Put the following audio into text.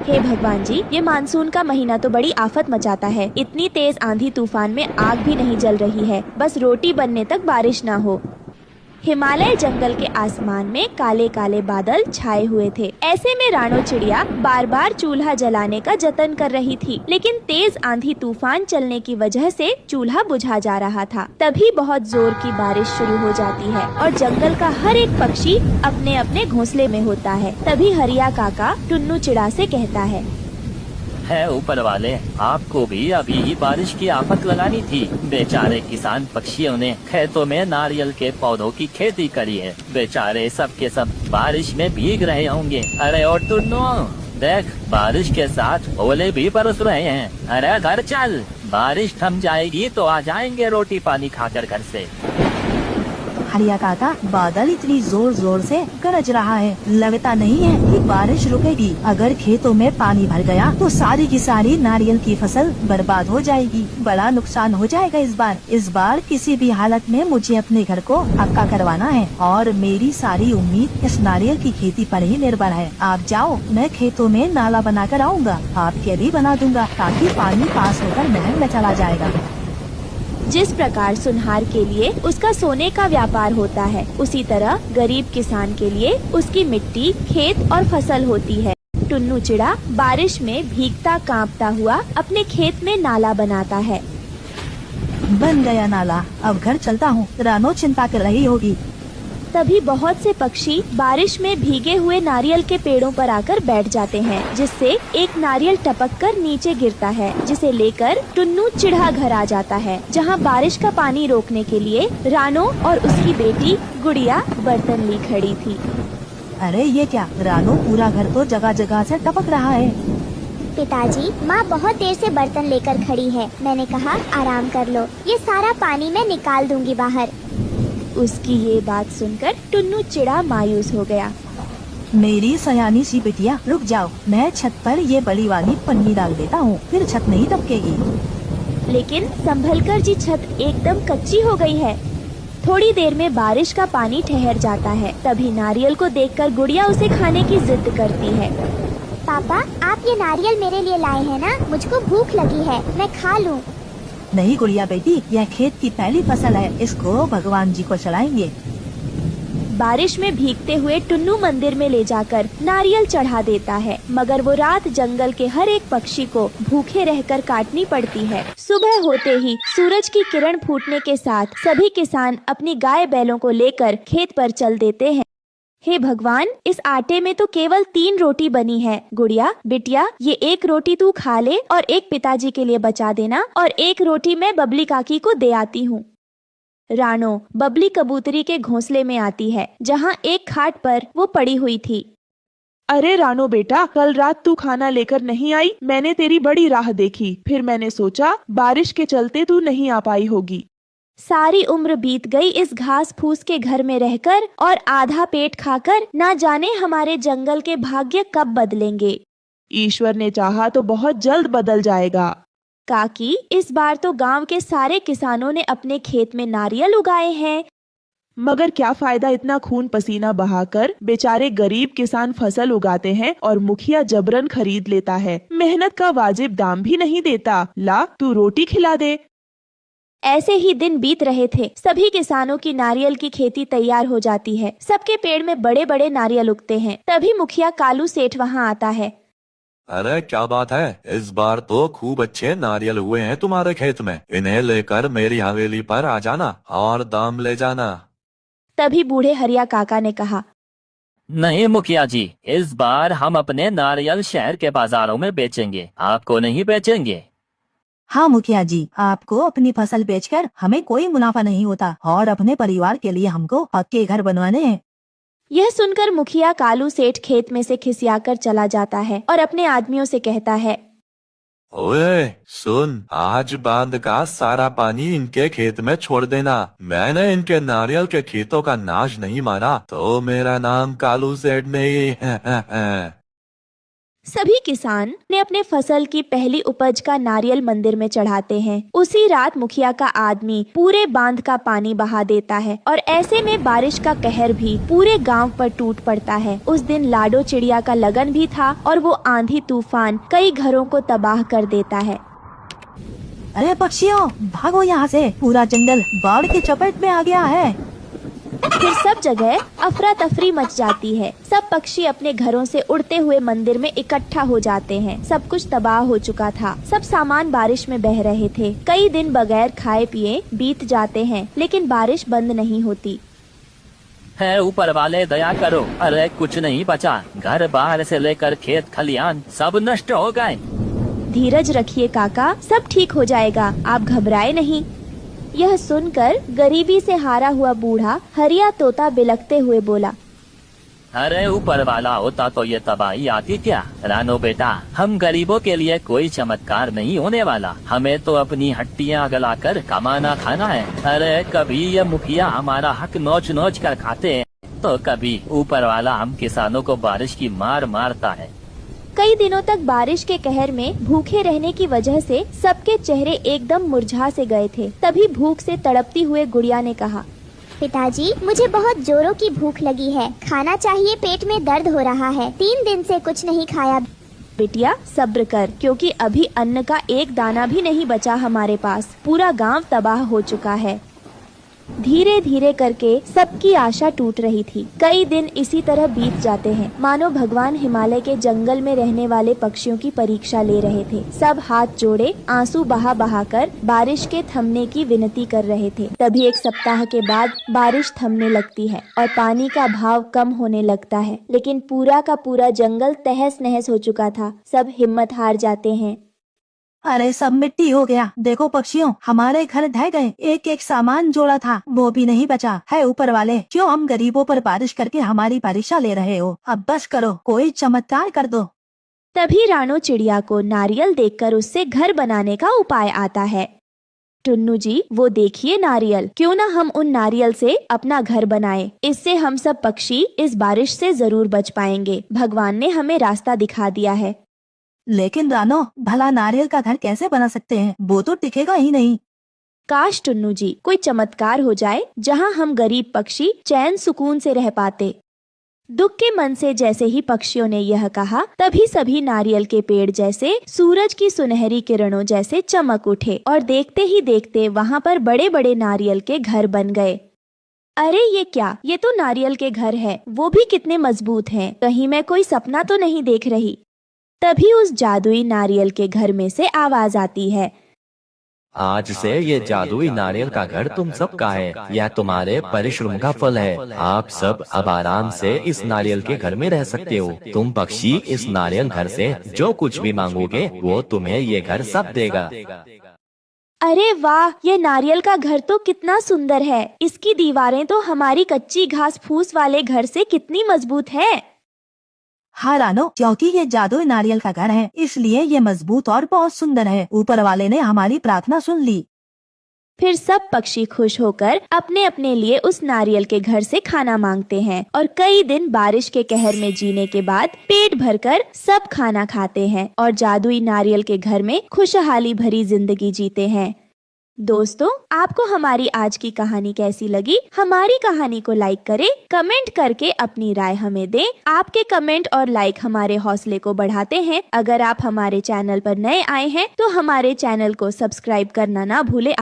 हे भगवान जी, ये मानसून का महीना तो बड़ी आफत मचाता है। इतनी तेज आंधी तूफान में आग भी नहीं जल रही है, बस रोटी बनने तक बारिश ना हो। हिमालय जंगल के आसमान में काले काले बादल छाए हुए थे। ऐसे में रानो चिड़िया बार बार चूल्हा जलाने का जतन कर रही थी, लेकिन तेज आंधी तूफान चलने की वजह से चूल्हा बुझा जा रहा था। तभी बहुत जोर की बारिश शुरू हो जाती है और जंगल का हर एक पक्षी अपने अपने घोंसले में होता है। तभी हरिया काका टुन्नू चिड़ा से कहता है ऊपर वाले, आपको भी अभी बारिश की आफत लगानी थी। बेचारे किसान पक्षियों ने खेतों में नारियल के पौधों की खेती करी है। बेचारे सब के सब बारिश में भीग रहे होंगे। अरे और टुन्नू देख, बारिश के साथ ओले भी बरस रहे हैं। अरे घर चल, बारिश थम जाएगी तो आ जाएंगे रोटी पानी खाकर घर से। हरिया काका, बादल इतनी जोर जोर से गरज रहा है, लगता नहीं है कि बारिश रुकेगी। अगर खेतों में पानी भर गया तो सारी की सारी नारियल की फसल बर्बाद हो जाएगी। बड़ा नुकसान हो जाएगा इस बार किसी भी हालत में मुझे अपने घर को पक्का करवाना है और मेरी सारी उम्मीद इस नारियल की खेती पर ही निर्भर है। आप जाओ, मैं खेतों में नाला बनाकर आऊँगा, आपके भी बना दूंगा ताकि पानी पास होकर नहर में चला जाएगा। जिस प्रकार सुनहार के लिए उसका सोने का व्यापार होता है, उसी तरह गरीब किसान के लिए उसकी मिट्टी, खेत और फसल होती है। टुन्नू चिड़ा बारिश में भीगता कांपता हुआ अपने खेत में नाला बनाता है। बन गया नाला, अब घर चलता हूँ। रानो चिंता कर रही होगी। तभी बहुत से पक्षी बारिश में भीगे हुए नारियल के पेड़ों पर आकर बैठ जाते हैं, जिससे एक नारियल टपक कर नीचे गिरता है, जिसे लेकर टुन्नू चिड़ा घर आ जाता है, जहां बारिश का पानी रोकने के लिए रानो और उसकी बेटी गुड़िया बर्तन ली खड़ी थी। अरे ये क्या, रानो पूरा घर तो जगह जगह से टपक रहा है। पिताजी, माँ बहुत देर से बर्तन लेकर खड़ी है। मैंने कहा आराम कर लो, ये सारा पानी मैं निकाल दूंगी बाहर। उसकी ये बात सुनकर टुन्नू चिड़ा मायूस हो गया। मेरी सयानी सी बिटिया, रुक जाओ, मैं छत पर ये बड़ी वाली पन्नी डाल देता हूँ, फिर छत नहीं टपकेगी। लेकिन संभलकर जी छत एकदम कच्ची हो गई है। थोड़ी देर में बारिश का पानी ठहर जाता है। तभी नारियल को देखकर गुड़िया उसे खाने की जिद करती है। पापा, आप ये नारियल मेरे लिए लाए हैं ना? मुझको भूख लगी है, मैं खा लूँ। नहीं गुड़िया बेटी, यह खेत की पहली फसल है, इसको भगवान जी को चढ़ाएंगे। बारिश में भीगते हुए टुन्नू मंदिर में ले जाकर नारियल चढ़ा देता है, मगर वो रात जंगल के हर एक पक्षी को भूखे रहकर काटनी पड़ती है। सुबह होते ही सूरज की किरण फूटने के साथ सभी किसान अपनी गाय बैलों को लेकर खेत पर चल देते हैं। हे भगवान, इस आटे में तो केवल 3 रोटी बनी है। गुड़िया बिटिया, ये एक रोटी तू खा ले और एक पिताजी के लिए बचा देना, और एक रोटी मैं बबली काकी को दे आती हूँ। रानो बबली कबूतरी के घोंसले में आती है, जहाँ एक खाट पर वो पड़ी हुई थी। अरे रानो बेटा, कल रात तू खाना लेकर नहीं आई, मैंने तेरी बड़ी राह देखी। फिर मैंने सोचा बारिश के चलते तू नहीं आ पाई होगी। सारी उम्र बीत गई इस घास फूस के घर में रहकर और आधा पेट खाकर, ना जाने हमारे जंगल के भाग्य कब बदलेंगे। ईश्वर ने चाहा तो बहुत जल्द बदल जाएगा। काकी, इस बार तो गांव के सारे किसानों ने अपने खेत में नारियल उगाए हैं। मगर क्या फायदा इतना खून पसीना बहाकर? बेचारे गरीब किसान फसल उगाते हैं और मुखिया जबरन खरीद लेता है। मेहनत का वाजिब दाम भी नहीं देता। ला, तू रोटी खिला दे। ऐसे ही दिन बीत रहे थे। सभी किसानों की नारियल की खेती तैयार हो जाती है। सबके पेड़ में बड़े बड़े नारियल उगते हैं। तभी मुखिया कालू सेठ वहाँ आता है। अरे क्या बात है, इस बार तो खूब अच्छे नारियल हुए हैं तुम्हारे खेत में। इन्हें लेकर मेरी हवेली पर आ जाना और दाम ले जाना। तभी बूढ़े हरिया काका ने कहा, नहीं मुखिया जी, इस बार हम अपने नारियल शहर के बाजारों में बेचेंगे, आपको नहीं बेचेंगे। हाँ मुखिया जी, आपको अपनी फसल बेचकर हमें कोई मुनाफा नहीं होता और अपने परिवार के लिए हमको पक्के घर बनवाने हैं। यह सुनकर मुखिया कालू सेठ खेत में से खिसियाकर चला जाता है और अपने आदमियों से कहता है, ओए सुन, आज बांध का सारा पानी इनके खेत में छोड़ देना। मैंने इनके नारियल के खेतों का नाश नहीं मारा तो मेरा नाम कालू सेठ नहीं है। सभी किसान ने अपने फसल की पहली उपज का नारियल मंदिर में चढ़ाते हैं। उसी रात मुखिया का आदमी पूरे बांध का पानी बहा देता है और ऐसे में बारिश का कहर भी पूरे गांव पर टूट पड़ता है। उस दिन लाडो चिड़िया का लगन भी था और वो आंधी तूफान कई घरों को तबाह कर देता है। अरे पक्षियों, भागो यहाँ से, पूरा जंगल बाढ़ की चपेट में आ गया है। फिर सब जगह अफरा तफरी मच जाती है। सब पक्षी अपने घरों से उड़ते हुए मंदिर में इकट्ठा हो जाते हैं। सब कुछ तबाह हो चुका था। सब सामान बारिश में बह रहे थे। कई दिन बगैर खाए पिए बीत जाते हैं, लेकिन बारिश बंद नहीं होती। है ऊपर वाले दया करो, अरे कुछ नहीं बचा। घर बाहर से लेकर खेत खलियान सब नष्ट हो गए। धीरज रखिए काका, सब ठीक हो जाएगा, आप घबराए नहीं। यह सुनकर गरीबी से हारा हुआ बूढ़ा हरिया तोता बिलखते हुए बोला, अरे ऊपर वाला होता तो ये तबाही आती क्या। रानो बेटा, हम गरीबों के लिए कोई चमत्कार नहीं होने वाला। हमें तो अपनी हड्डियां गलाकर कमाना खाना है। अरे कभी ये मुखिया हमारा हक नोच नोच कर खाते हैं, तो कभी ऊपर वाला हम किसानों को बारिश की मार मारता है। कई दिनों तक बारिश के कहर में भूखे रहने की वजह से सबके चेहरे एकदम मुरझा से गए थे। तभी भूख से तड़पती हुए गुड़िया ने कहा, पिताजी, मुझे बहुत जोरों की भूख लगी है, खाना चाहिए, पेट में दर्द हो रहा है, 3 दिन से कुछ नहीं खाया। बेटिया सब्र कर, क्योंकि अभी अन्न का एक दाना भी नहीं बचा हमारे पास। पूरा गांव तबाह हो चुका है। धीरे धीरे करके सबकी आशा टूट रही थी। कई दिन इसी तरह बीत जाते हैं, मानो भगवान हिमालय के जंगल में रहने वाले पक्षियों की परीक्षा ले रहे थे। सब हाथ जोड़े आंसू बहा बहा कर बारिश के थमने की विनती कर रहे थे। तभी एक सप्ताह के बाद बारिश थमने लगती है और पानी का भाव कम होने लगता है। लेकिन पूरा का पूरा जंगल तहस नहस हो चुका था। सब हिम्मत हार जाते हैं। अरे सब मिट्टी हो गया। देखो पक्षियों, हमारे घर ढह गए। एक एक सामान जोड़ा था वो भी नहीं बचा है। ऊपर वाले, क्यों हम गरीबों पर बारिश करके हमारी परीक्षा ले रहे हो? अब बस करो, कोई चमत्कार कर दो। तभी रानो चिड़िया को नारियल देखकर उससे घर बनाने का उपाय आता है। टुन्नू जी, वो देखिए नारियल, क्यों ना हम उन नारियल से अपना घर बनाएं। इससे हम सब पक्षी इस बारिश से जरूर बच पाएंगे। भगवान ने हमें रास्ता दिखा दिया है। लेकिन रानो, भला नारियल का घर कैसे बना सकते हैं? वो तो टिकेगा ही नहीं। काश टुन्नू जी, कोई चमत्कार हो जाए जहाँ हम गरीब पक्षी चैन सुकून से रह पाते। दुख के मन से जैसे ही पक्षियों ने यह कहा, तभी सभी नारियल के पेड़ जैसे सूरज की सुनहरी किरणों जैसे चमक उठे और देखते ही देखते वहाँ पर बड़े बड़े नारियल के घर बन गए। अरे ये क्या, ये तो नारियल के घर है, वो भी कितने मजबूत हैं। कहीं मैं कोई सपना तो नहीं देख रही। तभी उस जादुई नारियल के घर में से आवाज आती है, आज से ये जादुई नारियल का घर तुम सब का है। यह तुम्हारे परिश्रम का फल है। आप सब अब आराम से इस नारियल के घर में रह सकते हो। तुम पक्षी इस नारियल घर से जो कुछ भी मांगोगे वो तुम्हें ये घर सब देगा। अरे वाह, ये नारियल का घर तो कितना सुंदर है। इसकी दीवारें तो हमारी कच्ची घास फूस वाले घर से कितनी मजबूत है। हाँ रानो, क्योंकि ये जादुई नारियल का घर है, इसलिए ये मजबूत और बहुत सुंदर है। ऊपर वाले ने हमारी प्रार्थना सुन ली। फिर सब पक्षी खुश होकर अपने अपने लिए उस नारियल के घर से खाना मांगते हैं और कई दिन बारिश के कहर में जीने के बाद पेट भरकर सब खाना खाते हैं और जादुई नारियल के घर में खुशहाली भरी जिंदगी जीते हैं। दोस्तों, आपको हमारी आज की कहानी कैसी लगी? हमारी कहानी को लाइक करें, कमेंट करके अपनी राय हमें दें। आपके कमेंट और लाइक हमारे हौसले को बढ़ाते हैं। अगर आप हमारे चैनल पर नए आए हैं तो हमारे चैनल को सब्सक्राइब करना ना भूलें।